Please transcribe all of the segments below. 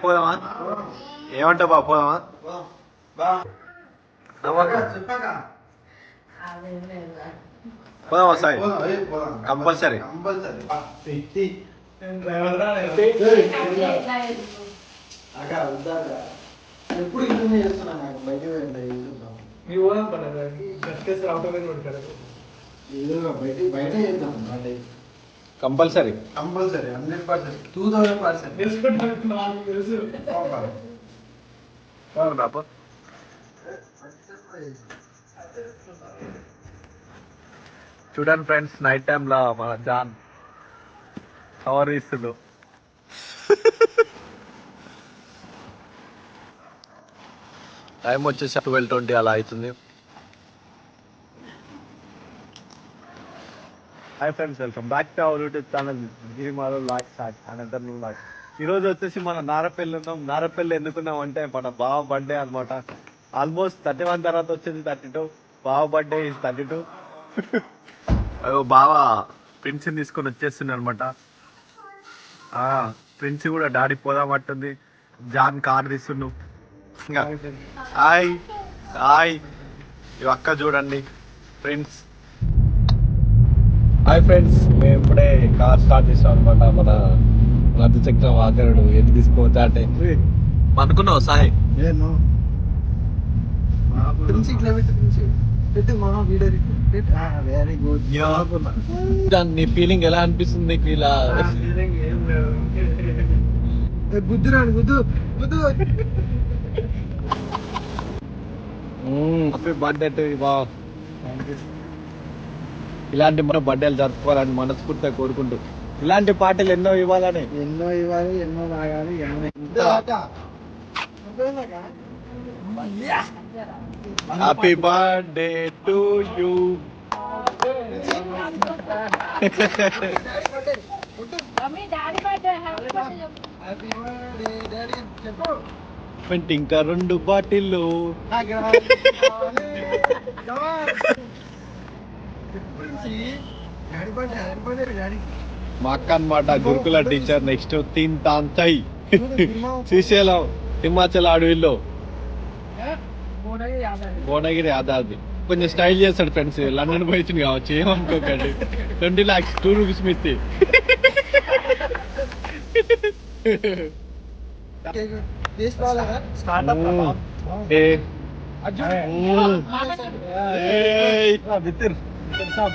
పోదామా? ఏమంటావు బాబు, పోదామా? పోదామా సాయి? కంపల్సరీ. ఎప్పుడు ఇంటనే చేస్తున్నా, నాకు బయట బయట చేద్దాం. Compulsory compulsory 100%, 2000%. బాబు చూడండి ఫ్రెండ్స్, నైట్ టైంలో మన జాన్ కవర్ ఇస్తుండు. టైం వచ్చేసి 12:20 అలా అవుతుంది. Hi friends, welcome back to our YouTube channel గిరిమాలో లాక్స్ అండ్ న్యూ లాక్స్. ఈరోజు వచ్చేసి మన నారపల్లి ఉన్నాం. నారపల్లి ఎందుకున్నాం అంటే మన బావ బర్త్డే అనమాట. ఆల్మోస్ట్ 31 తర్వాత వచ్చింది 32. బావ బర్త్డే ఈజ్ 32. బావ ప్రిన్స్ తీసుకొని వచ్చేస్తుంది అనమాట. ప్రిన్స్ కూడా డాడీ పోదామంటుంది. జాన్ కార్ తీస్తుండు. హాయ్ హాయ్, ఇవి అక్క చూడండి ప్రిన్స్. హాయ్ ఫ్రెండ్స్, మేము ఇప్పుడే కార్ స్టార్ట్ చేసాం అనమాట. మన రద్దు చక్రం ఆకరుడు ఎన్ని తీసుకోవచ్చా అంటే అనుకున్నావు సాయి. Very good. నీ ఫీలింగ్ ఎలా అనిపిస్తుంది నీకు? ఇలా గుద్దురాడు గుద్దు గుద్దు. హ్యాపీ బర్త్డే టు యు బావ. ఇలాంటి మన బర్త్డేలు జరుపుకోవాలని మనస్ఫూర్తిగా కోరుకుంటూ, ఇలాంటి పాటలు ఎన్నో ఇవ్వాలని, ఎన్నో ఇవ్వాలి, ఎన్నో తాగాలి, హ్యాపీ బర్త్డే టు యూ. ఇంకా 2 బాటిల్లు. మా అక్క అనమాట, గురుకుల టీచర్. నెక్స్ట్ తీన్ తాంతై శ్రీశైలం హిమాచల్ అడవిలో భువనగిరి యాదాద్రి. కొంచెం స్టైల్ చేస్తాడు ఫ్రెండ్స్. లండన్ పోయింది కావచ్చు, ఏమనుకోకండి. 20 lakhs 2 rupees మిత్తి.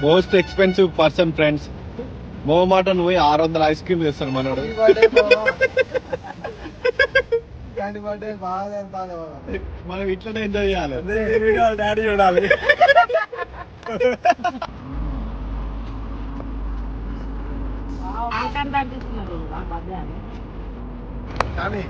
Most expensive person friends. మోమాటన్ పోయి 600 ఐస్ క్రీమ్ చేస్తాడు మనోడు. మనం ఇట్లనే ఎంజాయ్ చేయాలి. డాడీ చూడాలి. కానీ